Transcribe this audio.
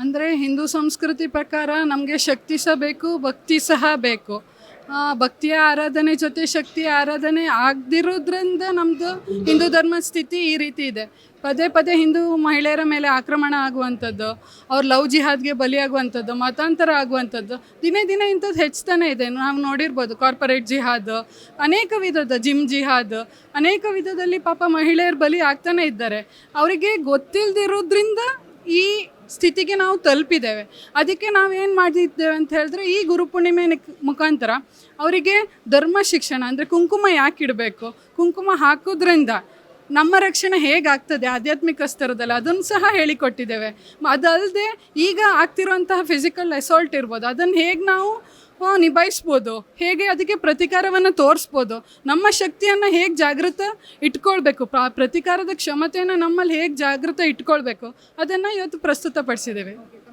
ಅಂದರೆ ಹಿಂದೂ ಸಂಸ್ಕೃತಿ ಪ್ರಕಾರ ನಮಗೆ ಶಕ್ತಿ ಸಹ ಬೇಕು, ಭಕ್ತಿ ಸಹ ಬೇಕು. ಭಕ್ತಿಯ ಆರಾಧನೆ ಜೊತೆ ಶಕ್ತಿಯ ಆರಾಧನೆ ಆಗದಿರೋದ್ರಿಂದ ನಮ್ಮದು ಹಿಂದೂ ಧರ್ಮದ ಸ್ಥಿತಿ ಈ ರೀತಿ ಇದೆ. ಪದೇ ಪದೇ ಹಿಂದೂ ಮಹಿಳೆಯರ ಮೇಲೆ ಆಕ್ರಮಣ ಆಗುವಂಥದ್ದು, ಅವ್ರು ಲವ್ ಜಿಹಾದ್ಗೆ ಬಲಿಯಾಗುವಂಥದ್ದು, ಮತಾಂತರ ಆಗುವಂಥದ್ದು ದಿನೇ ದಿನೇ ಇಂಥದ್ದು ಹೆಚ್ಚುತ್ತಾನೆ ಇದೆ. ನಾವು ನೋಡಿರ್ಬೋದು ಕಾರ್ಪೊರೇಟ್ ಜಿಹಾದ್, ಅನೇಕ ವಿಧದ ಜಿಮ್ ಜಿಹಾದ್, ಅನೇಕ ವಿಧದಲ್ಲಿ ಪಾಪ ಮಹಿಳೆಯರು ಬಲಿ ಆಗ್ತಾನೆ ಇದ್ದಾರೆ. ಅವರಿಗೆ ಗೊತ್ತಿಲ್ಲದಿರೋದ್ರಿಂದ ಈ ಸ್ಥಿತಿಗೆ ನಾವು ತಲುಪಿದ್ದೇವೆ. ಅದಕ್ಕೆ ನಾವೇನು ಮಾಡಿದ್ದೇವೆ ಅಂತ ಹೇಳಿದ್ರೆ, ಈ ಗುರುಪೂರ್ಣಿಮೆ ಮುಖಾಂತರ ಅವರಿಗೆ ಧರ್ಮ ಶಿಕ್ಷಣ ಅಂದರೆ ಕುಂಕುಮ ಯಾಕೆ ಇಡಬೇಕು, ಕುಂಕುಮ ಹಾಕೋದ್ರಿಂದ ನಮ್ಮ ರಕ್ಷಣೆ ಹೇಗಾಗ್ತದೆ ಆಧ್ಯಾತ್ಮಿಕ ಸ್ತರದಲ್ಲಿ ಅದನ್ನು ಸಹ ಹೇಳಿಕೊಟ್ಟಿದ್ದೇವೆ. ಅದಲ್ಲದೆ ಈಗ ಆಗ್ತಿರುವಂತಹ ಫಿಸಿಕಲ್ ಅಸಾಲ್ಟ್ ಇರ್ಬೋದು, ಅದನ್ನು ಹೇಗೆ ನಾವು ನಿಭಾಯಿಸ್ಬೋದು, ಹೇಗೆ ಅದಕ್ಕೆ ಪ್ರತಿಕಾರವನ್ನು ತೋರಿಸ್ಬೋದು, ನಮ್ಮ ಶಕ್ತಿಯನ್ನು ಹೇಗೆ ಜಾಗೃತ ಇಟ್ಕೊಳ್ಬೇಕು, ಪ್ರತಿಕಾರದ ಕ್ಷಮತೆಯನ್ನು ನಮ್ಮಲ್ಲಿ ಹೇಗೆ ಜಾಗೃತ ಇಟ್ಕೊಳ್ಬೇಕು, ಅದನ್ನು ಇವತ್ತು ಪ್ರಸ್ತುತಪಡಿಸಿದ್ದೇವೆ.